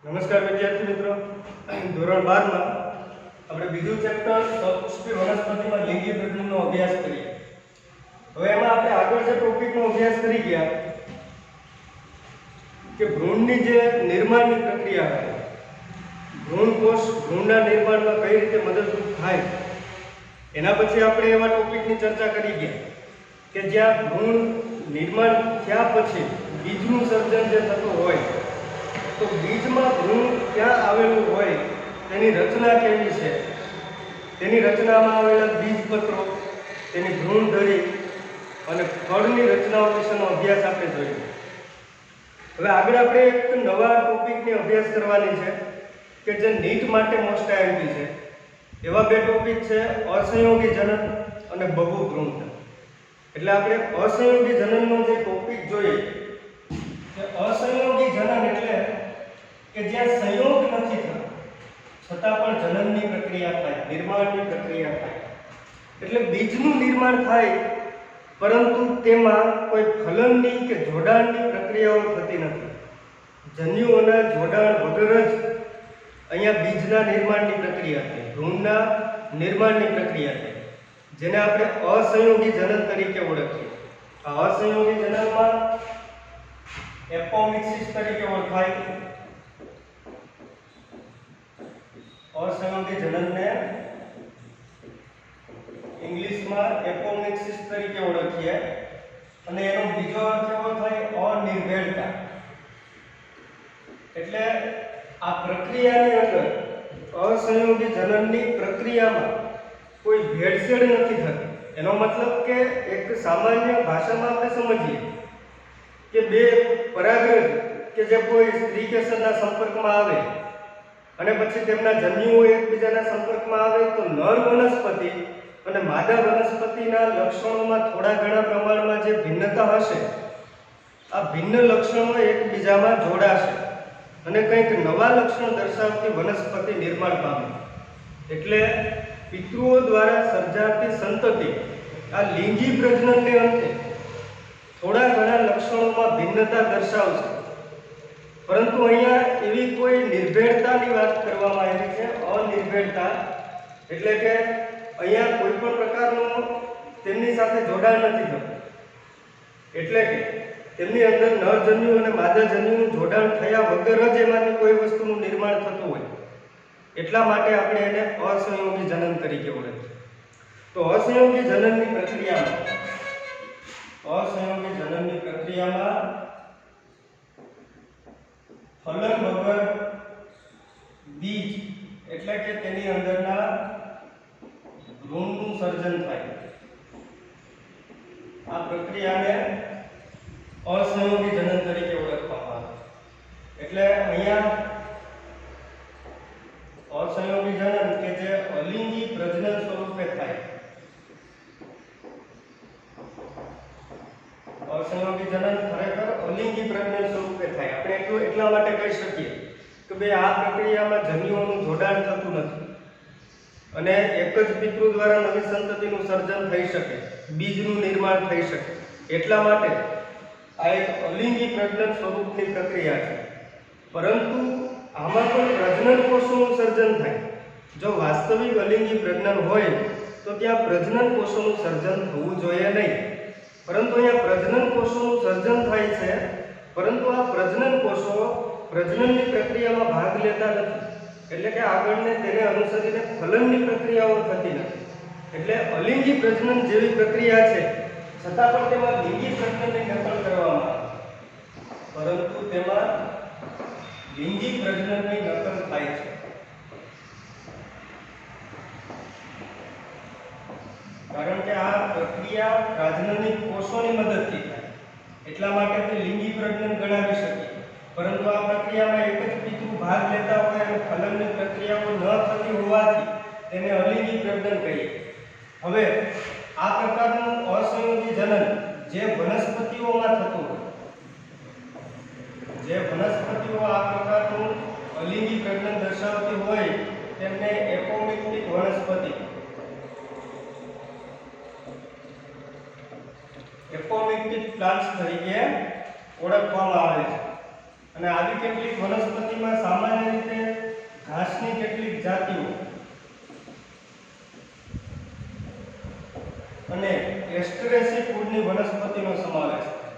નમસ્કાર વિદ્યાર્થી મિત્રો, ધોરણ 12 માં આપણે બીજું ચેપ્ટર સપુષ્પી વનસ્પતિમાં લિંગી પ્રજનનનો અભ્યાસ કરીએ. હવે એમાં આપણે આગળ જે ટોપિકનો અભ્યાસ કરી ગયા કે ભ્રૂણની જે નિર્માણની પ્રક્રિયા છે, ભ્રૂણકોષ ભ્રૂણના નિર્માણમાં કઈ રીતે મદદરૂપ થાય, એના પછી આપણે એવા ટોપિકની ચર્ચા કરી ગયા કે જ્યાં ભ્રૂણ નિર્માણ થયા પછી બીજનું સર્જન જે થતું હોય તો બીજમાં ભ્રૂણ ક્યાં આવેલું હોય, તેની રચના કેવી છે, તેની રચનામાં આવેલા બીજપત્રો, તેની ભ્રૂણધરી અને ફળની રચનાઓ વિશેનો અભ્યાસ આપણે જોયો. હવે આગળ આપણે એક નવા ટોપિકની અભ્યાસ કરવાની છે કે જે નીટ માટે મોસ્ટ આઈએમપી છે. એવા બે ટોપિક છે અસંયોગી જનન અને બહુભ્રૂણતા. એટલે આપણે અસંયોગી જનનનો જે ટોપિક જોઈએ કે અસંયોગી જનન એટલે કે જ્યાં સંયોગ નથી થતો છતાં પણ જનનની પ્રક્રિયા થાય, નિર્માણની પ્રક્રિયા થાય. એટલે બીજનું નિર્માણ થાય પરંતુ તેમાં કોઈ ફલનની કે જોડાણની પ્રક્રિયાઓ થતી નથી. જન્યુઓના જોડાણ વગર જ અહીંયા બીજના નિર્માણની પ્રક્રિયા થાય, ભ્રૂણના નિર્માણની પ્રક્રિયા થાય, જેને આપણે અસંયોગી જનન તરીકે ઓળખીએ. આ અસંયોગી જનનમાં એપોમિક્સિસ તરીકે ઓળખાય. અસંયોગી જનનને ઇંગ્લિશમાં એપોમિક્સિસ તરીકે ઓળખીએ અને એનો બીજો અર્થ એવો થાય અનિર્ભેળતા. એટલે આ પ્રક્રિયાની અંદર અસંયોગી જનનની પ્રક્રિયામાં કોઈ ભેળસેળ નથી થતી. એનો મતલબ કે એક સામાન્ય ભાષામાં આપણે સમજીએ કે બે પરાગરજ કે જે કોઈ સ્ત્રી કેસરના સંપર્કમાં આવે અને પછી તેમના જન્યુઓ એકબીજાના સંપર્કમાં આવે તો નર વનસ્પતિ અને માદા વનસ્પતિના લક્ષણોમાં થોડા ઘણા પ્રમાણમાં જે ભિન્નતા હશે, આ ભિન્ન લક્ષણો એકબીજામાં જોડાશે અને કંઈક નવા લક્ષણ દર્શાવતી વનસ્પતિ નિર્માણ પામે. એટલે પિતૃઓ દ્વારા સર્જાતી સંતતિ આ લિંગી પ્રજનનને અંતે થોડા ઘણા લક્ષણોમાં ભિન્નતા દર્શાવશે. પરંતુ અહીંયા એવી કોઈ નિર્ભેળતાની વાત કરવામાં આવી છે. અનિર્ભેળતા એટલે કે અહીંયા કોઈ પણ પ્રકારનું તેમની સાથે જોડાણ નથી થતું. એટલે કે તેમની અંદર નરજન્યુ અને માદાજન્યુનું જોડાણ થયા વગર જ એમાંથી કોઈ વસ્તુનું નિર્માણ થતું હોય. એટલા માટે આપણે એને અસંયોગી જનન તરીકે ઓળખીએ. તો અસંયોગી જનનની પ્રક્રિયામાં ફલન વગર બીજ એટલે કે તેની અંદરના ભ્રૂણનું સર્જન થાય. આ પ્રક્રિયાને અસંયોગી જનન તરીકે ઓળખવામાં આવે. એટલે અહીંયા અસંયોગી જનન કે જે અલિંગી પ્રજનન સ્વરૂપે થાય. અસંયોગી જનન ખરેખર અલિંગી પ્રજનન સ્વરૂપે થાય. આપણે એટલા માટે કહી શકીએ કે ભાઈ આ પ્રક્રિયામાં જન્યુઓનું જોડાણ થતું નથી અને એક જ પિતૃ દ્વારા નવી સંતતિનું સર્જન થઈ શકે, બીજનું નિર્માણ થઈ શકે. એટલા માટે આ એક અલિંગી પ્રજનન સ્વરૂપની પ્રક્રિયા છે. પરંતુ આમાં પણ પ્રજનન કોષોનું સર્જન થાય. જો વાસ્તવિક અલિંગી પ્રજનન હોય તો ત્યાં પ્રજનન કોષોનું સર્જન થવું જોઈએ નહીં. પરંતુ અહીંયા પ્રજનન કોષોનું સર્જન થાય છે, પરંતુ આ પ્રજનન કોષો પ્રજનનની પ્રક્રિયામાં ભાગ લેતા નથી. એટલે કે આગળને તેને અનુસરીને ફલનની પ્રક્રિયાઓ થતી નથી. એટલે અલિંગી પ્રજનન જેવી પ્રક્રિયા છે છતાં પણ તેમાં લિંગી પ્રજનનની નકલ કરવામાં આવે, પરંતુ તેમાં લિંગી પ્રજનનની નકલ થાય છે. કારણ કે આ પ્રક્રિયા રાજનની કોષોની મદદથી થાય. એટલા માટે તે લિંગી પ્રજનન ગણાવી શકીએ. પરંતુ આ પ્રક્રિયામાં એક જ પિતૃ ભાગ લેતા હોય અને ફલનની પ્રક્રિયાઓ ન થતી હોવાથી તેને અલિંગી પ્રજનન કહીએ. હવે આ પ્રકારનું અસંયોગી જનન જે વનસ્પતિઓમાં થતું હોય, જે વનસ્પતિઓ આ પ્રકારનું અલિંગી પ્રજનન દર્શાવતી હોય તેમને એપોમિક્ટિક વનસ્પતિ, એપોમિક્ટિક પ્લાન્ટ્સ તરીકે ઓળખવામાં આવે છે. અને આવી કેટલીક વનસ્પતિમાં સામાન્ય કોષની વનસ્પતિનો સમાવેશ થાય.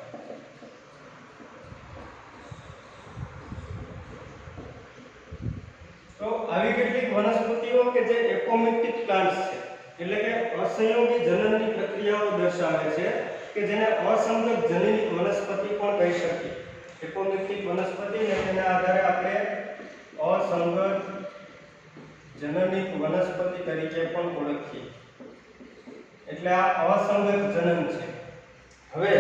તો આવી કેટલીક વનસ્પતિઓ કે જે એપોમિક્ટિક પ્લાન્ટ્સ છે, એટલે કે અસંયોગી જનનની પ્રક્રિયાઓ દર્શાવે છે, કે જેને અસંગત જનની વનસ્પતિ પણ કહી શકીએ. એપોમિક્ટિક વનસ્પતિ ને તેના આધારે આપણે અસંગત જનની વનસ્પતિ તરીકે પણ ઓળખીએ. એટલે આ અસંગત જનન છે. હવે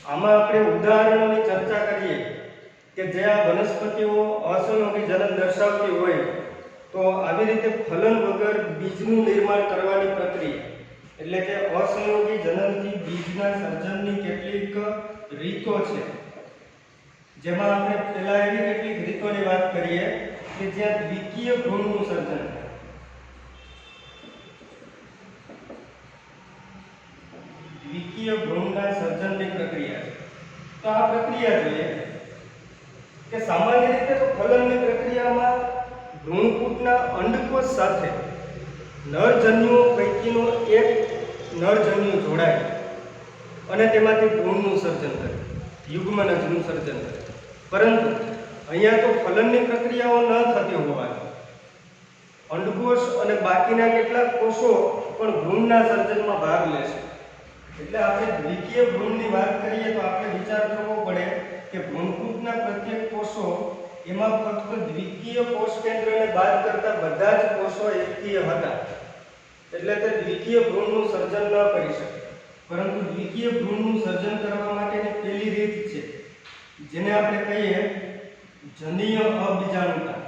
આમાં આપણે ઉદાહરણોની ચર્ચા કરીએ કે જે આ વનસ્પતિઓ અસંયોગી જનન દર્શાવતી હોય, તો આવી રીતે ફલન વગર બીજનું નિર્માણ કરવાની પ્રક્રિયા, એટલે કે અસંયોગી જનનથી બીજના સર્જનની કેટલીક રીતો છે, જેમાં આપણે પહેલા એવી કેટલીક રીતોની વાત કરીએ કે જ્યાં દ્વિકીય ભ્રૂણનું સર્જન થાય. દ્વિકીય ભ્રૂણના સર્જનની પ્રક્રિયા છે. તો આ પ્રક્રિયા જોઈએ કે સામાન્ય રીતે તો ફલનની પ્રક્રિયામાં ભ્રૂણકૂટના અંડકોષ સાથે નરજન્યુઓ પૈકીનો એક નરજન્યુ જોડાય અને તેમાંથી ભ્રૂણનું સર્જન કરે, યુગ્મનજનું સર્જન કરે. પરંતુ અહીંયા તો ફલનની પ્રક્રિયાઓ ન થતી હોવાથી અંડકોષ અને બાકીના કેટલાક કોષો પણ ભ્રૂણના સર્જનમાં ભાગ લેશે. એટલે આપણે દ્વિકીય ભ્રૂણની વાત કરીએ તો આપણે વિચાર કરવો પડે કે ભ્રૂણકૂટના પ્રત્યેક કોષો એમાં ફક્ત દ્વિકીય કોષ કેન્દ્રને બાદ કરતા બધા જ કોષો એકકીય હતા, એટલે તે દ્વિકીય ભ્રૂણનું સર્જન ન કરી શકે. પરંતુ દ્વિકીય ભ્રૂણનું સર્જન કરવા માટેની પહેલી રીત છે, જેને આપણે કહીએ જનીય અબીજાણુતા.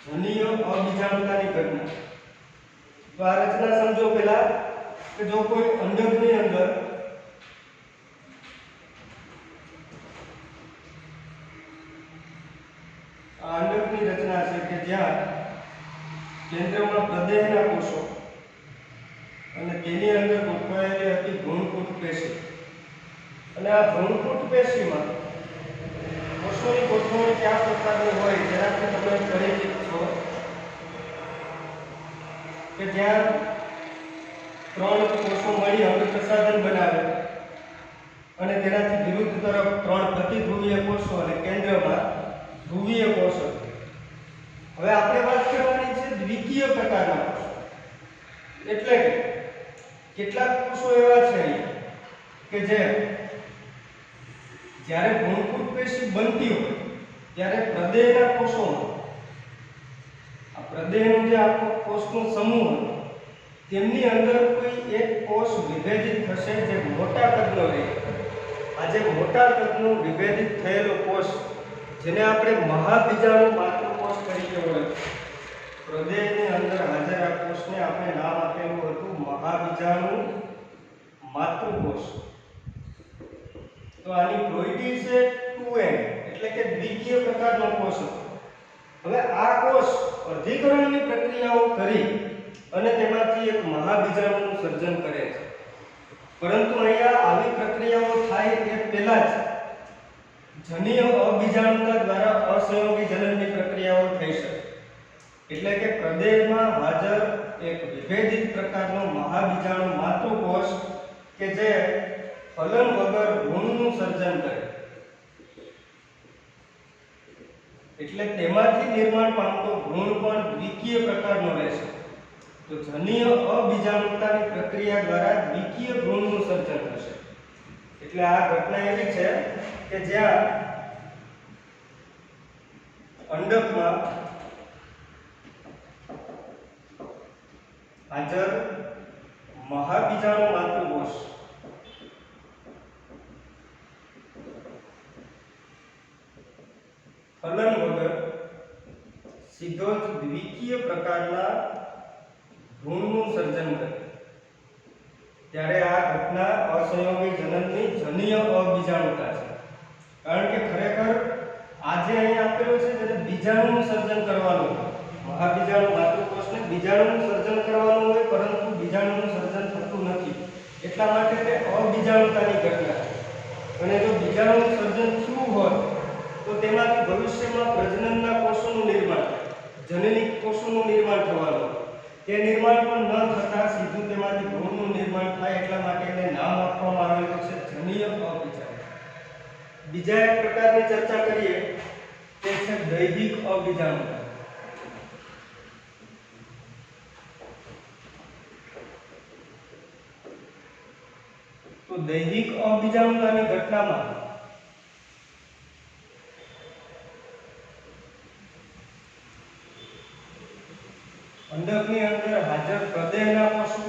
જનીય અબીજાણુતાની ઘટના. તો આ રચના સમજો પહેલા કે જો કોઈ અંડકની અંદર આ અંડકની રચના છે કે જ્યાં કેન્દ્રમાં પ્રદેહના કોષો અને તેની અંદર ગોઠવાયેલી હતી ભ્રૂણકૂટ પેશી. અને આ ભ્રૂણકૂટ પેશીમાં કોષોની ગોઠવણી કયા પ્રકારની હોય જેનાથી તમે પરિચિત છો, કે જ્યાં ત્રણ કોષો મળી અંગપ્રસાધન બનાવે અને તેનાથી વિરુદ્ધ તરફ ત્રણ પ્રતિધ્રુવીય કોષો અને કેન્દ્રમાં ધ્રુવીય કોષો. હવે આપણે વાત કરવાની છે દ્વિકીય પ્રકારના કોષો. એટલે કે કેટલાક કોષો એવા છે કે જે જ્યારે ભ્રૂણકૂટ પેશી બનતી હોય ત્યારે પ્રદેહના કોષોમાં આ પ્રદેહનો જે આખો કોષનો સમૂહ તેમની અંદર કોઈ એક કોષ વિભેદિત થશે જે મોટા કદનો રહે. આ જે મોટા કદનો વિભેદિત થયેલો કોષ જેને આપણે મહાબીજાણુ માતૃકોષ તરીકે ઓળખીએ. પ્રદેહની અંદર હાજર આ કોષને આપણે નામ આપેલું હતું મહાબીજાણુ માતૃકોષ. તો આની પ્લોઇડી છે 2n, એટલે કે દ્વિકીય પ્રકારનો કોષ હતો. હવે આ કોષ અધિકરણની પ્રક્રિયાઓ કરી અને તેમાંથી એક મહાબીજાણુનું સર્જન કરે છે. પરંતુ અહીંયા આવી પ્રક્રિયાઓ થાય તે પહેલા જ જનીય અબીજાણુતા દ્વારા અસંયોગી જનનની પ્રક્રિયાઓ થઈ શકે. એટલે કે પ્રદેહમાં હાજર એક વિભેદિત પ્રકારનો મહાબીજાણુ માતૃકોષ કે જે ફલન વગર ભ્રૂણનું સર્જન કરે, એટલે તેમાંથી નિર્માણ પામતો ભ્રૂણ પણ દ્વિકીય પ્રકારનો રહેશે. તો જનીય અબીજાણુતાની પ્રક્રિયા દ્વારા દ્વિકીય ભ્રૂણનું સર્જન થશે. એટલે આ ઘટના એવી છે કે જ્યાં અંડકમાં હાજર મહાબીજાણુ માતૃકોષ ફલન વગર સીધો જ દ્વિકીય પ્રકારના ભ્રૂણનું સર્જન કરે ત્યારે આ ઘટના અસંયોગી જનનની જનીય અબીજાણુતા છે. કારણ કે ખરેખર આજે અહીં આપેલું છે જેને બીજાણુનું સર્જન કરવાનું હોય, મહાબીજાણુ માતૃકોષને બીજાણુનું સર્જન કરવાનું હોય, પરંતુ બીજાણુનું સર્જન થતું નથી. એટલા માટે તે અબીજાણુતાની ઘટના છે. અને જો બીજાણુનું સર્જન થયું હોય તો તેમાંથી ભવિષ્યમાં પ્રજનનના કોષોનું નિર્માણ, જનની કોષોનું નિર્માણ થવાનું. તે નિર્માણ પણ ન થતાં સીધું બીજા એક પ્રકારની ચર્ચા કરીએ તે છે દૈહિક અબીજાણુતા. તો દૈહિક અબીજાણુતાની ઘટનામાં અંડકની અંદર હાજર હૃદયના કોષો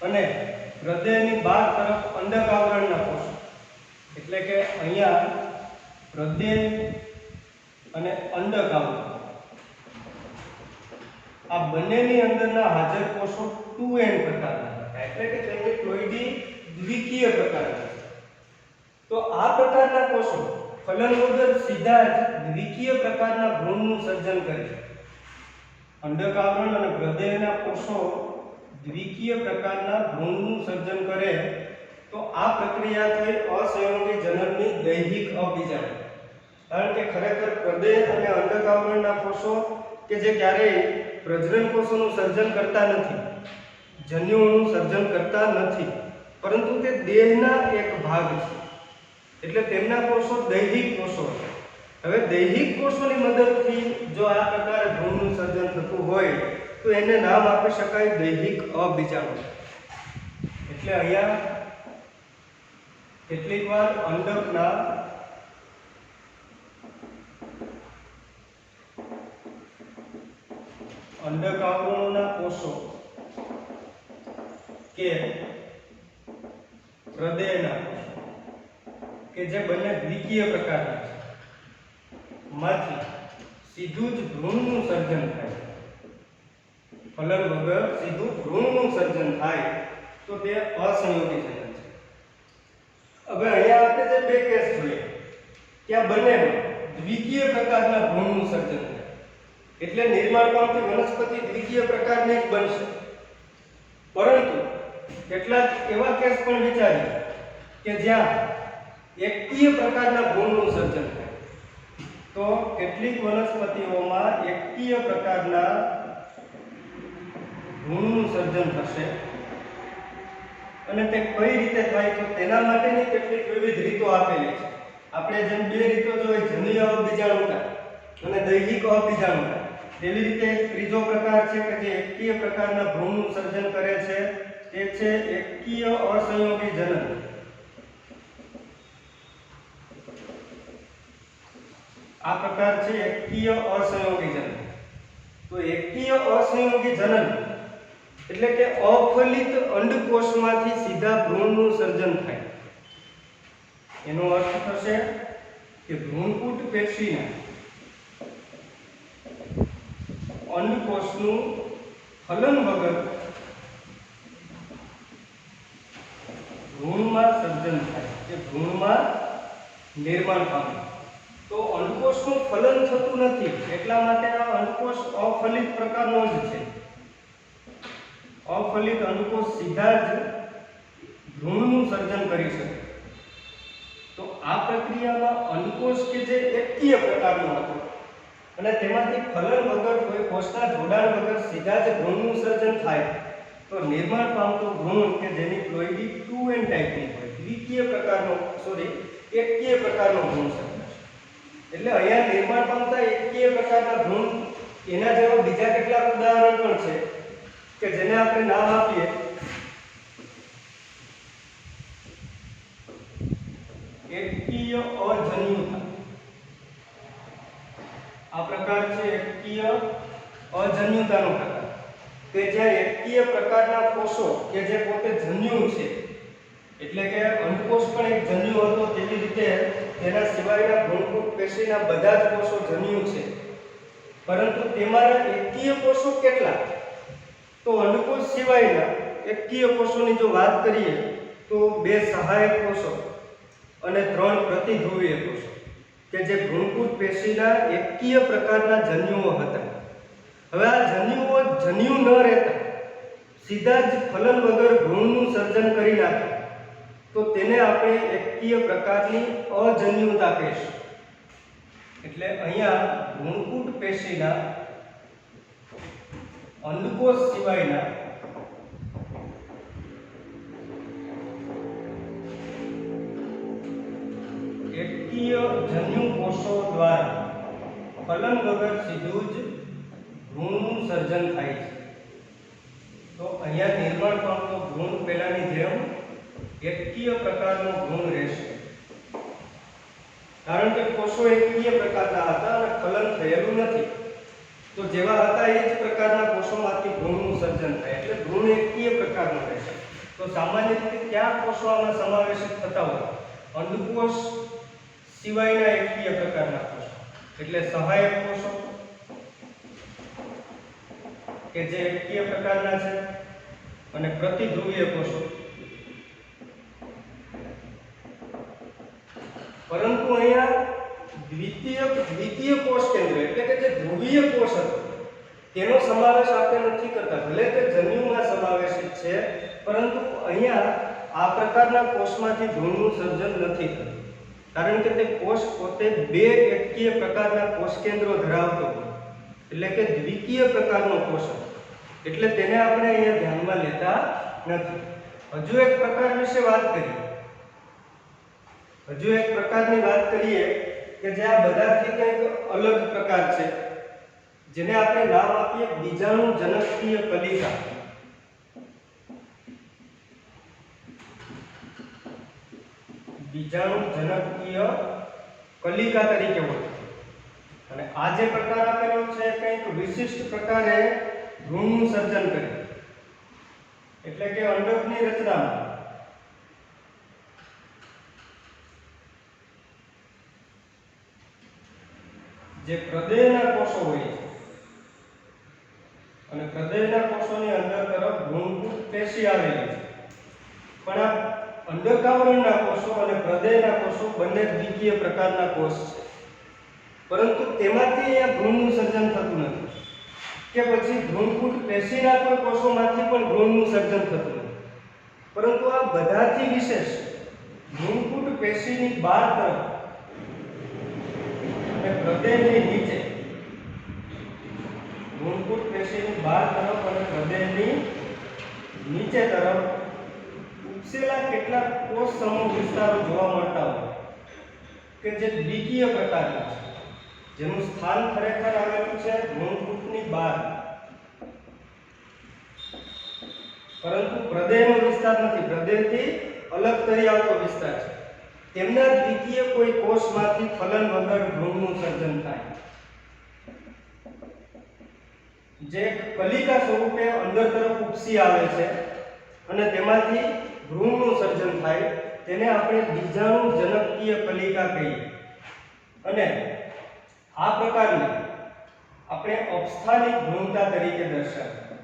અને હૃદયની બહાર તરફ અંડક આવરણના કોષો, એટલે કે અહીંયા હૃદય અને અંડક આવરણ, આ બંનેની અંદરના હાજર કોષો 2n પ્રકારના હતા, એટલે કે ટેટ્રાપ્લોઇડી દ્વિકીય પ્રકારના છે. તો આ પ્રકારના કોષો ફલન વગર સીધા જ દ્વિકીય પ્રકારના ભ્રૂણનું સર્જન કરે છે. અંડક આવરણ અને હૃદયના કોષો દ્વિકીય પ્રકારના ભ્રૂણનું સર્જન કરે તો આ પ્રક્રિયા થઈ અસંયોગી જનનની દૈહિક અબીજાણુ. કારણ કે ખરેખર હૃદય અને અંડક આવરણના કોષો કે જે ક્યારેય પ્રજનન કોષોનું સર્જન કરતા નથી, જન્યુઓનું સર્જન કરતા નથી, પરંતુ તે દેહના એક ભાગ છે, એટલે તેમના કોષો દૈહિક કોષો છે. હવે દૈહિક કોષોની મદદથી જો આ પ્રકારે ભ્રૂણનું સર્જન થતું હોય તો એને નામ આપી શકાય દૈહિક અબીજાણુ. એટલે અહીંયા કેટલીકવાર અંડકના અંડક આવરણોના કોષો કે હૃદયના કોષો કે જે બંને દ્વિકીય પ્રકારના છે માંથી સીધું જ ભ્રૂણનું સર્જન થાય, ફલન વગર સીધું ભ્રૂણનું સર્જન થાય તો તે અસંયોગી જનન છે. હવે અહીંયા આપણે જે બે કેસ જોઈએ ત્યાં બંનેમાં દ્વિકીય પ્રકારના ભ્રૂણનું સર્જન થાય, એટલે નિર્માણ પામતી વનસ્પતિ દ્વિકીય પ્રકારની જ બનશે. પરંતુ કેટલાક એવા કેસ પણ વિચારીએ કે જ્યાં એકકીય પ્રકારના ભ્રૂણનું સર્જન થાય. તો કેટલીક વનસ્પતિઓમાં એકકીય પ્રકારના ભ્રૂણનું સર્જન થશે અને તે કઈ રીતે થાય તો તેના માટેની કેટલીક વિવિધ રીતો આપેલી છે. આપણે જેમ બે રીતો જોઈ, જનીય અબીજાણુતા અને દૈહિક અબીજાણુતા, તેવી રીતે ત્રીજો પ્રકાર છે કે જે એકકીય પ્રકારના ભ્રૂણનું સર્જન કરે છે તે છે એકકીય અસંયોગી જનન. આ પ્રકાર છે એકકીય અસંયોગી જનન. તો એકકીય અસંયોગી જનન એટલે કે અફલિત અંડકોષમાંથી સીધા ભ્રૂણનું સર્જન થાય. એનો અર્થ થશે કે ભ્રૂણકૂટ પેશીના અંડકોષનું ફલન વગર ભ્રૂણમાં સર્જન થાય, કે ભ્રૂણમાં નિર્માણ પામે. તો અંડકોષનું ફલન થતું નથી, એટલા માટે આ અંડકોષ અફલિત પ્રકારનો જ છે. અફલિત અંડકોષ સીધા જ ભ્રૂણનું સર્જન કરી શકે. તો આ પ્રક્રિયામાં અંડકોષ કે જે એકકીય પ્રકારનો હતો અને તેમાંથી ફલન વગર કોઈ કોષના જોડાણ વગર સીધા જ ભ્રૂણનું સર્જન થાય તો નિર્માણ પામતો ભ્રૂણ કે જેની પ્લોઇડી 2n ટાઈપની હોય, દ્વિકીય પ્રકારનો એકકીય પ્રકારનો ભ્રૂણ સર્જાશે. એટલે અહીંયા નિર્માણ પામતા એકકીય પ્રકારના ભ્રૂણ એના જેવા બીજા કેટલાક ઉદાહરણ પણ છે કે જેને આપણે નામ આપીએ એકકીય અજન્યુતા. આ પ્રકાર છે એકકીય અજન્યુતાનો પ્રકાર, કે જ્યાં એકકીય પ્રકારના કોષો કે જે પોતે જન્યુ છે, એટલે કે અંડકોષ પણ એક જન્યુ હતો તેવી રીતે તેના સિવાયના ભ્રૂણકૂટ પેશીના બધા જ કોષો જન્યુ છે, પરંતુ તેમાંના એકકીય કોષો કેટલા? તો અંડકોષ સિવાયના એકકીય કોષોની જો વાત કરીએ તો 2 સહાયક કોષો અને 3 પ્રતિધ્રુવીય કોષો કે જે ભ્રૂણકૂટ પેશીના એકકીય પ્રકારના જન્યુઓ હતા. હવે આ જન્યુઓ જન્યુ ન રહેતા સીધા જ ફલન વગર ભ્રૂણનું સર્જન કરી નાખે તો તેને આપણે એકકીય પ્રકારની અજન્યુતા કહીશું. એટલે અહીંયા ભ્રૂણકૂટ પેશીના અંડકોષ સિવાયના એકકીય જન્યુ કોષો દ્વારા ફલન વગર સીધું જ ભ્રૂણનું સર્જન થાય છે. તો અહીંયા નિર્માણ પામતો ભ્રૂણ પહેલાની જેમ એકકીય પ્રકારનો ભ્રૂણ રહેશે, કારણ કે કોષો એકકીય પ્રકારના હતા અને ફલન થયેલું નથી. તો જેવા હતા એ જ પ્રકારના કોષોમાંથી ભ્રૂણનું સર્જન થાય, એટલે ભ્રૂણ એકકીય પ્રકારનો રહેશે. તો સામાન્ય રીતે કયા કોષો આમાં સમાવેશિત થતા હોય? અંડકોષ સિવાયના એકકીય પ્રકારના કોષો, એટલે સહાયક કોષો કે જે એકકીય પ્રકારના છે, અને પ્રતિધ્રુવીય કોષો. પરંતુ અહીંયા દ્વિતીય કોષ કેન્દ્ર એટલે કે જે ધ્રુવીય કોષ હતો તેનો સમાવેશ આપણે નથી કરતા. ભલે તે જન્યુમાં સમાવેશિત છે, પરંતુ અહીંયા આ પ્રકારના કોષમાંથી ભ્રૂણનું સર્જન નથી થતું, કારણ કે તે કોષ પોતે બે એકકીય પ્રકારના કોષ કેન્દ્રો ધરાવતો હોય, એટલે કે દ્વિતીય પ્રકારનો કોષ હતો. એટલે તેને આપણે અહીંયા ધ્યાનમાં લેતા નથી. હજુ એક પ્રકાર વિશે વાત કરીએ. કે જે આ બધાથી કંઈક અલગ પ્રકાર છે, જેને આપણે નામ આપીએ બીજાણુજનકીય કલિકા. બીજાણુજનકીય કલિકા તરીકે ઓળખાય. અને આ જે પ્રકાર આપેલો છે કંઈક વિશિષ્ટ પ્રકારે ભ્રૂણનું સર્જન કરે, એટલે કે અંડકની રચનામાં જે પ્રદેહના કોષો હોય છે, અને પ્રદેહના કોષોની અંદર તરફ ભ્રૂણકુટ પેશી આવેલી છે. પણ આ અંડકાવરણના કોષો અને પ્રદેહના કોષો બંને દ્વિતીય પ્રકારના કોષ છે, પરંતુ તેમાંથી અહીંયા ભ્રૂણનું સર્જન થતું નથી, કે પછી ભ્રૂણકુટ પેશીના કોઈ કોષોમાંથી પણ ભ્રૂણનું સર્જન થતું નથી. પરંતુ આ બધાથી વિશેષ ભ્રૂણકુટ પેશીની બહાર તરફ અને હૃદયની નીચે, ભ્રૂણકુટ પેશીની બહાર તરફ અને હૃદયની નીચે તરફ ઉપસેલા કેટલાક કોષ સમૂહ વિસ્તારો જોવા મળતા હોય, કે જે દ્વિતીય પ્રકારના છે, જેનું સ્થાન ખરેખર આવેલું છે ભ્રૂણકુટની બહાર, પરંતુ પ્રદેહનો વિસ્તાર નથી, પ્રદેહથી અલગ તરી આવતો વિસ્તાર છે. તેમના દ્વિતીય કોઈ કોષમાંથી ફલન વગર ભ્રૂણનું સર્જન થાય, જે કલિકા સ્વરૂપે અંદર તરફ ઉપસી આવે છે અને તેમાંથી ભ્રૂણનું સર્જન થાય, તેને આપણે બીજાણુજનકીય કલિકા કહીએ. અને આ પ્રકારને આપણે અપસ્થાનિક ભ્રૂણતા તરીકે દર્શાવીએ.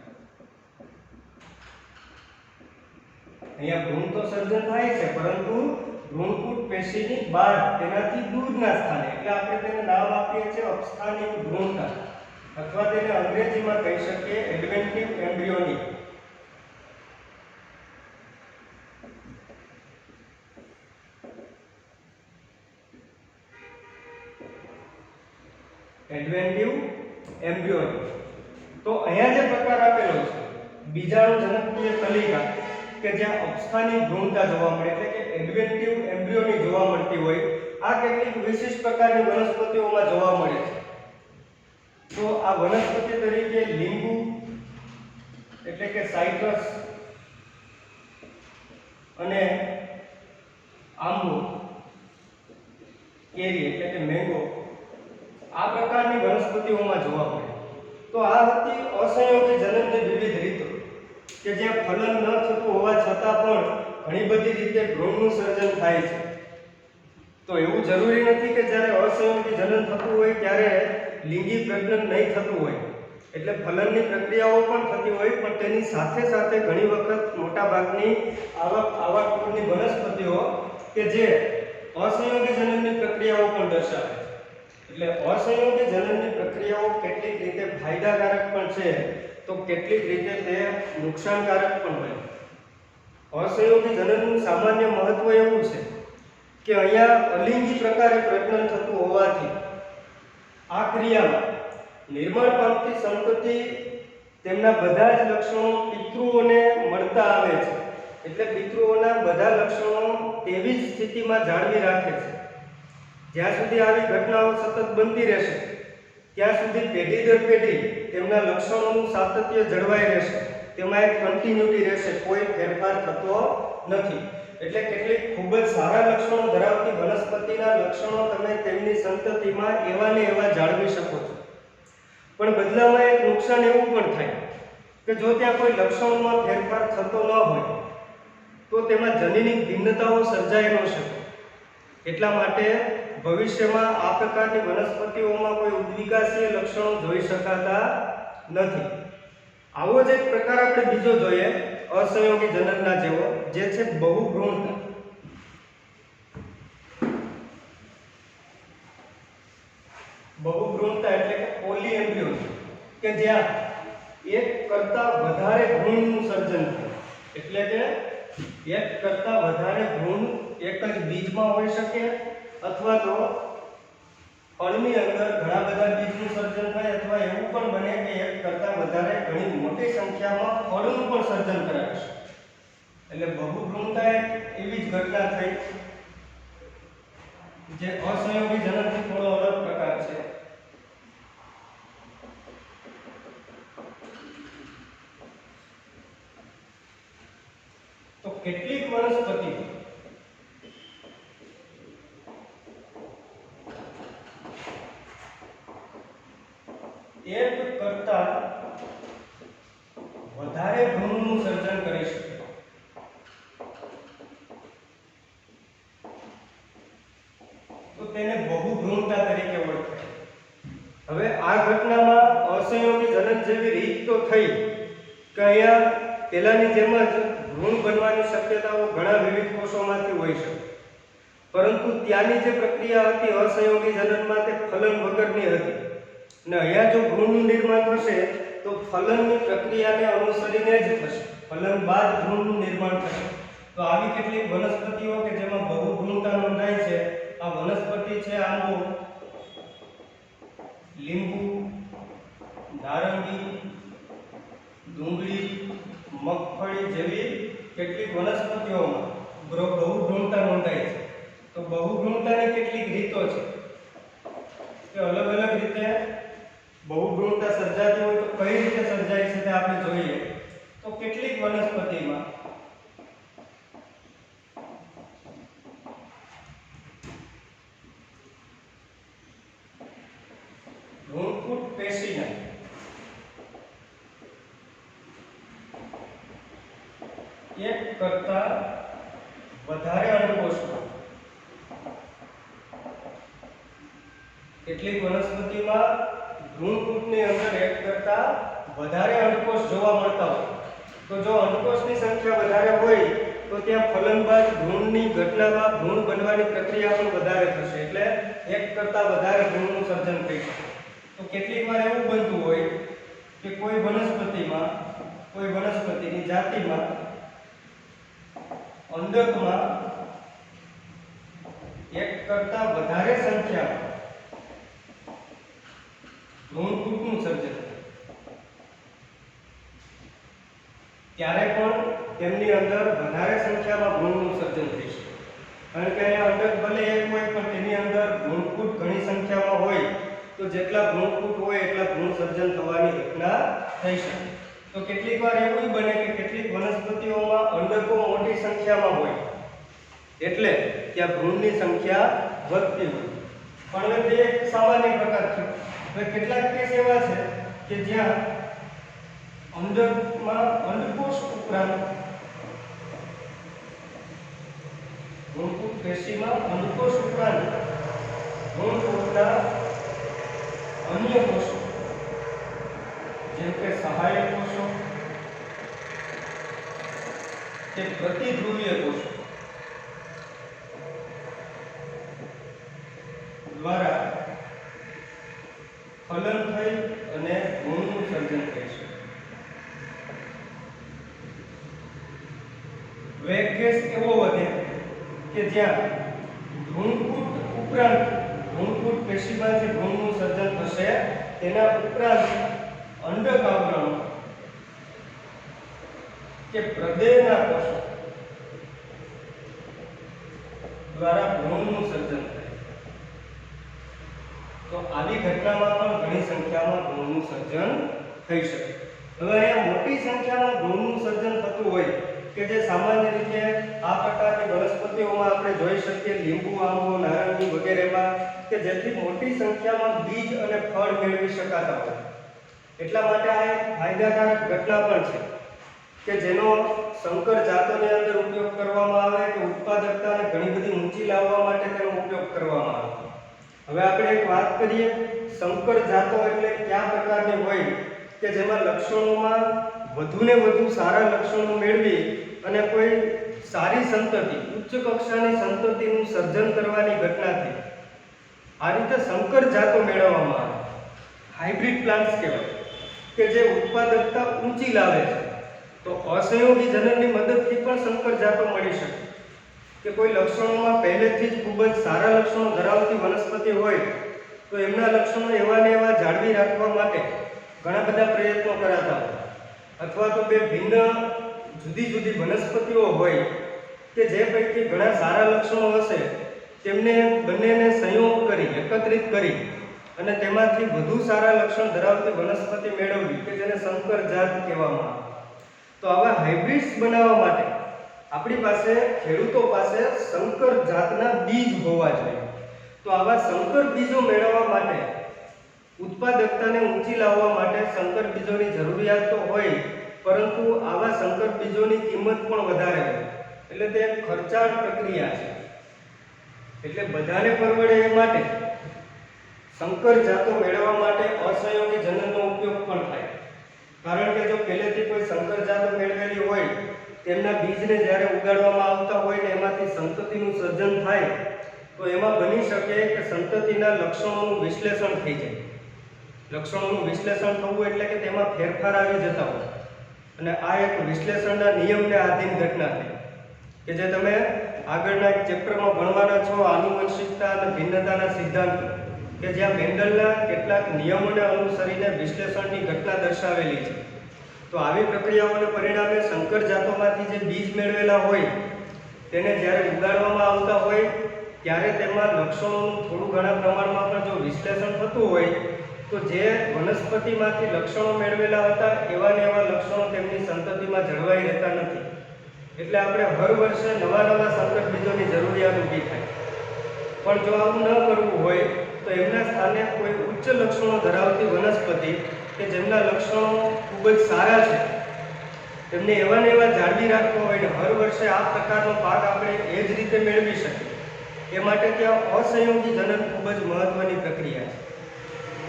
અહીંયા ભ્રૂણ તો સર્જન થાય છે, પરંતુ ભ્રૂણકુટ પેશીની બહાર, તેનાથી દૂરના સ્થાને, એટલે આપણે તેને નામ આપીએ છીએ અપસ્થાનિક ભ્રૂણતા, અથવા તેને અંગ્રેજીમાં કહી શકીએ એડવેન્ટિવ એમ્બ્રિયોનિક. એડવેન્ટિવ એમ્બ્રિયોનિક. તો અહીંયા જે પ્રકાર આપેલો છે બીજાણુજનકીય કલિકા, કે જ્યાં અપસ્થાનિક ભ્રૂણતા જોવા મળે, એટલે કે એડવેન્ટિવ એમ્બ્રિયોની જોવા મળતી હોય, આ કેટલીક વિશિષ્ટ પ્રકારની વનસ્પતિઓમાં જોવા મળે છે. તો આ વનસ્પતિ તરીકે લીંબુ એટલે કે સાઇટ્રસ અને આંબો, કેરી એટલે કે મેંગો, આ પ્રકારની વનસ્પતિઓમાં જોવા મળે. તો આ હતી અસંયોગી જનનની વિવિધ રીતો, કે જ્યાં ફલન ન થતું હોવા છતાં પણ ઘણી બધી રીતે ભ્રૂણનું સર્જન થાય છે. તો એવું જરૂરી નથી કે જ્યારે અસંયોગી જનન થતું હોય ત્યારે લિંગી પ્રજનન નહીં થતું હોય, એટલે ફલનની પ્રક્રિયાઓ પણ થતી હોય, પણ તેની સાથે સાથે ઘણી વખત મોટા ભાગની આવા કુળની વનસ્પતિઓ કે જે અસંયોગી જનનની પ્રક્રિયાઓ પણ દર્શાવે છે. એટલે અસંયોગી જનનની પ્રક્રિયાઓ કેટલીક રીતે ફાયદાકારક પણ છે, તો કેટલીક રીતે તે નુકસાનકારક પણ હોય. અસંયોગી જનનનું સામાન્ય મહત્વ એવું છે કે અહીંયા અલિંગી પ્રકારે પ્રજનન થતું હોવાથી આ ક્રિયામાં નિર્માણ પામતી સંતતિ તેમના બધા જ લક્ષણો પિતૃઓને મળતા આવે છે, એટલે પિતૃઓના બધા લક્ષણો તેવી જ સ્થિતિમાં જાળવી રાખે છે. જ્યાં સુધી આવી ઘટનાઓ સતત બનતી રહેશે ત્યાં સુધી પેઢી દર પેઢી તેમના લક્ષણોનું સાતત્ય જળવાઈ રહેશે, તેમાં એક કન્ટિન્યુટી રહેશે, કોઈ ફેરફાર થતો નથી. એટલે કેટલીક ખૂબ જ સારા લક્ષણો ધરાવતી વનસ્પતિના લક્ષણો તમે તેમની સંતતિમાં એવા ને એવા જાળવી શકો છો. પણ બદલામાં એક નુકસાન એવું પણ થાય કે જો ત્યાં કોઈ લક્ષણોમાં ફેરફાર થતો ન હોય તો તેમાં જનીનિક ભિન્નતાઓ સર્જાઈ ન શકે. એટલા માટે ભવિષ્યમાં આ પ્રકારની વનસ્પતિઓમાં કોઈ ઉદ્વિકાસીય લક્ષણો જોઈ શકાતા નથી. આવો જ એક પ્રકાર આપણે બીજો જોઈએ અસંયોગી જનનના જેવો, જે છે બહુભ્રૂણતા. બહુભ્રૂણતા એટલે કે પોલીએમ્બ્રિયોન, કે જ્યાં એક કરતા વધારે ભ્રૂણનું સર્જન થાય. એટલે કે એક કરતા વધારે ભ્રૂણ એક જ બીજમાં હોઈ શકે, અથવા તો ફળની અંદર ઘણા બધા બીજનું સર્જન થાય, અથવા એવું પણ બને કે એક કરતા વધારે ઘણી મોટી સંખ્યામાં ફળનું પણ સર્જન કરાવી શકે. એટલે બહુભ્રૂણતા એક એવી જ ઘટના થઈ જે અસંયોગી જનનથી થોડો અલગ પ્રકાર છે. તો કેટલીક વનસ્પતિ એક કરતા વધારે ભ્રૂણનું સર્જન કરી શકે. તો તેને બહુભ્રૂણતા તરીકે ઓળખાય. હવે આ ઘટનામાં અસંયોગી જનન જેવી રીત તો થઈ કે અહીંયા પહેલાની જેમ જ ભ્રૂણ બનવાની શક્યતાઓ ઘણા વિવિધ કોષોમાંથી હોઈ શકે, પરંતુ ત્યાંની જે પ્રક્રિયા હતી અસંયોગી જનનમાં તે ફલન વગરની હતી. ને અહીંયા જો ભ્રૂણનું નિર્માણ થશે તો ફલનની પ્રક્રિયાને અનુસરીને જ થશે, ફલન બાદ ભ્રૂણનું નિર્માણ થશે. તો આવી કેટલીક વનસ્પતિઓ કે જેમાં બહુભ્રૂણતા નોંધાય છે, આ વનસ્પતિ છે આંબો, લીંબુ, નારંગી, ડુંગળી, મગફળી જેવી કેટલીક વનસ્પતિઓમાં બહુભ્રૂણતા નોંધાય છે. તો બહુભ્રૂણતાની કેટલીક રીતો છે કે અલગ અલગ રીતે બહુભ્રૂણતા સર્જાતી હોય તો કઈ રીતે સર્જાય છે તે આપણે જોઈએ. તો કેટલીક વનસ્પતિમાં ભ્રૂણપૂટ પેશીના એક કરતા વધારે અંડકોષમાં, કેટલીક વનસ્પતિમાં ભ્રૂણપૂટની અંદર એક કરતા વધારે અંડકોષ જોવા મળતા હોય. તો જો અંડકોષની સંખ્યા વધારે હોય તો ત્યાં ફલન બાદ ભ્રૂણની ઘટનામાં ભ્રૂણ બનવાની પ્રક્રિયા પણ વધારે થશે, એટલે એક કરતા વધારે ભ્રૂણનું સર્જન થઈ શકે. તો કેટલીક વાર એવું બનતું હોય કે કોઈ વનસ્પતિની જાતિમાં અંડકમાં એક કરતા વધારે સંખ્યામાં ભ્રૂણપૂટનું સર્જન, ત્યારે પણ તેમની અંદર વધારે સંખ્યામાં ભ્રૂણનું સર્જન થઈ શકે. કારણ કે અહીંયા અંડક ભલે એક હોય પણ તેની અંદર ભ્રૂણપૂટ ઘણી સંખ્યામાં હોય, તો જેટલા ભ્રૂણપૂટ હોય એટલા ભ્રૂણ સર્જન થવાની ઘટના થઈ શકે. તો કેટલીક વાર એવું બને કે કેટલીક વનસ્પતિઓમાં અંડકો મોટી સંખ્યામાં હોય એટલે ત્યાં ભ્રૂણની સંખ્યા વધતી હોય. પણ હવે તે એક સામાન્ય પ્રકાર છે. હવે કેટલાક કેસ એવા છે કે જ્યાં અંડકમાં અંડકોષ ઉપરાંત ભ્રૂણપૂટ પેશીમાં અંડકોષ ઉપરાંત ભ્રૂણપૂટના અન્ય કોષો જેમ કે સહાયક કોષો કે પ્રતિધ્રુવીય કોષો દ્વારા ફલન થઈ અને ભ્રૂણનું સર્જન થઈ શકે. વેગ કેસ એવો વધે કે જ્યાં ભ્રૂણપૂટ ઉપરાંત ભ્રૂણપૂટ પેશીમાં જે ભ્રૂણનું સર્જન થશે તેના ઉપરાંત અંડક આવરણ કે પ્રદેહના કોષો દ્વારા ભ્રૂણનું સર્જન થાય. આવી ઘટનામાં પણ ઘણી સંખ્યામાં ભ્રૂણનું સર્જન થઈ શકે. હવે અહીંયા મોટી સંખ્યામાં ભ્રૂણનું સર્જન થતું હોય કે જે સામાન્ય રીતે આ પ્રકારની વનસ્પતિઓમાં આપણે જોઈ શકીએ, લીંબુ, આંબો, નારંગી વગેરેમાં, કે જેથી મોટી સંખ્યામાં બીજ અને ફળ મેળવી શકાતા હોય. એટલા માટે આ એક ફાયદાકારક ઘટના પણ છે કે જેનો સંકર જાતોની અંદર ઉપયોગ કરવામાં આવે કે ઉત્પાદકતાને ઘણી બધી ઊંચી લાવવા માટે તેનો ઉપયોગ કરવામાં આવે. હવે આપણે એક વાત કરીએ, સંકર જાતો એટલે કયા પ્રકારની હોય કે જેમાં લક્ષણોમાં વધુને વધુ સારા લક્ષણો મેળવી અને કોઈ સારી સંતતિ, ઉચ્ચ કક્ષાની સંતતિનું સર્જન કરવાની ઘટનાથી આ રીતે સંકર જાતો મેળવવામાં આવે. હાઇબ્રિડ પ્લાન્ટ્સ કહેવાય કે જે ઉત્પાદકતા ઊંચી લાવે છે. તો અસંયોગી જનનની મદદથી પણ સંકર જાતો મળી શકે કે કોઈ લક્ષણોમાં પહેલેથી જ ખૂબ જ સારા લક્ષણો ધરાવતી વનસ્પતિ હોય તો એમના લક્ષણો એવા ને એવા જાળવી રાખવા માટે ઘણા બધા પ્રયત્નો કરાતા હોય, અથવા તો બે ભિન્ન જુદી જુદી વનસ્પતિઓ હોય કે જે પૈકી ઘણા સારા લક્ષણો હશે તેમને બંનેને સંયોગ કરી, એકત્રિત કરી અને તેમાંથી વધુ સારા લક્ષણ ધરાવતી વનસ્પતિ મેળવવી કે જેને સંકર જાત કહેવામાં આવે. તો આવા હાઇબ્રિડ્સ બનાવવા માટે આપણી પાસે, ખેડૂતો પાસે સંકર જાતના બીજ હોવા જોઈએ. તો આવા સંકર બીજો મેળવવા માટે, ઉત્પાદકતાને ઊંચી લાવવા માટે સંકર બીજોની જરૂરિયાત તો હોય, પરંતુ આવા સંકર બીજોની કિંમત પણ વધારે હોય. એટલે તે એક ખર્ચાળ પ્રક્રિયા છે. એટલે બધાને પરવડે એ માટે સંકર જાતો મેળવવા માટે અસંયોગી જનનનો ઉપયોગ પણ થાય. કારણ કે જો પહેલેથી કોઈ સંકર જાતો મેળવેલી હોય, તેમના બીજને જ્યારે ઉગાડવામાં આવતા હોય ને એમાંથી સંતતિનું સર્જન થાય તો એમાં બની શકે કે સંતતિના લક્ષણોનું વિશ્લેષણ થઈ જાય. લક્ષણોનું વિશ્લેષણ થવું એટલે કે તેમાં ફેરફાર આવી જતા હોય, અને આ એક વિશ્લેષણના નિયમને આધીન ઘટના છે કે જે તમે આગળના એક ચેપ્ટરમાં ભણવાના છો, આનુવંશિકતા અને ભિન્નતાના સિદ્ધાંતો, કે જ્યાં મેન્ડલના કેટલાક નિયમોને અનુસરીને વિશ્લેષણની ઘટના દર્શાવેલી છે. તો આવી પ્રક્રિયાઓને પરિણામે સંકર જાતોમાંથી જે બીજ મેળવેલા હોય તેને જ્યારે ઉગાડવામાં આવતા હોય ત્યારે તેમાં લક્ષણોનું થોડું ઘણા પ્રમાણમાં પણ જો વિશ્લેષણ થતું હોય તો જે વનસ્પતિમાંથી લક્ષણો મેળવેલા હતા એવા ને એવા લક્ષણો તેમની સંતતિમાં જળવાઈ રહેતા નથી. એટલે આપણે હર વર્ષે નવા નવા સંકર બીજોની જરૂરિયાત ઊભી થાય. પણ જો આવું ન કરવું હોય તો એમના સ્થાને કોઈ ઉચ્ચ લક્ષણો ધરાવતી વનસ્પતિ કે જેમના લક્ષણો ખૂબ જ સારા છે તેમને એવા ને એવા જાળવી રાખવા હોય ને હર વર્ષે આ પ્રકારનો પાક આપણે એ જ રીતે મેળવી શકીએ, એ માટે ત્યાં અસંયોગી જનન ખૂબ જ મહત્વની પ્રક્રિયા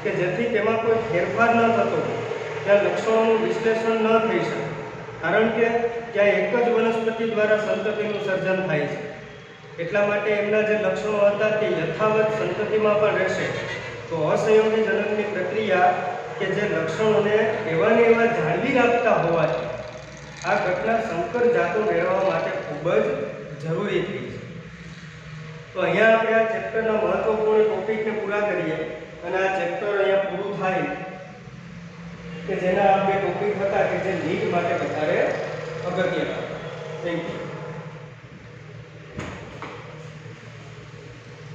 છે કે જેથી તેમાં કોઈ ફેરફાર ન થતો હોય, ત્યાં લક્ષણોનું વિશ્લેષણ ન થઈ શકે. કારણ કે ત્યાં એક જ વનસ્પતિ દ્વારા સંતતિનું સર્જન થાય છે. એટલા માટે એમના જે લક્ષણો હતા તે યથાવત સંતતિમાં પણ રહેશે. તો અસંયોગી જનનની પ્રક્રિયા કે જે લક્ષણોને એવા ને એવા જાળવી રાખતા હોવાથી આ ઘટના સંકર જાતો મેળવવા માટે ખૂબ જ જરૂરી થઈ છે. તો અહીંયા આપણે આ ચેપ્ટરના મહત્વપૂર્ણ ટોપિકને પૂરા કરીએ અને આ ચેપ્ટર અહીંયા પૂરું થાય કે જેના આ બે ટોપિક હતા કે જે નીટ માટે વધારે અગત્યના. Thank you.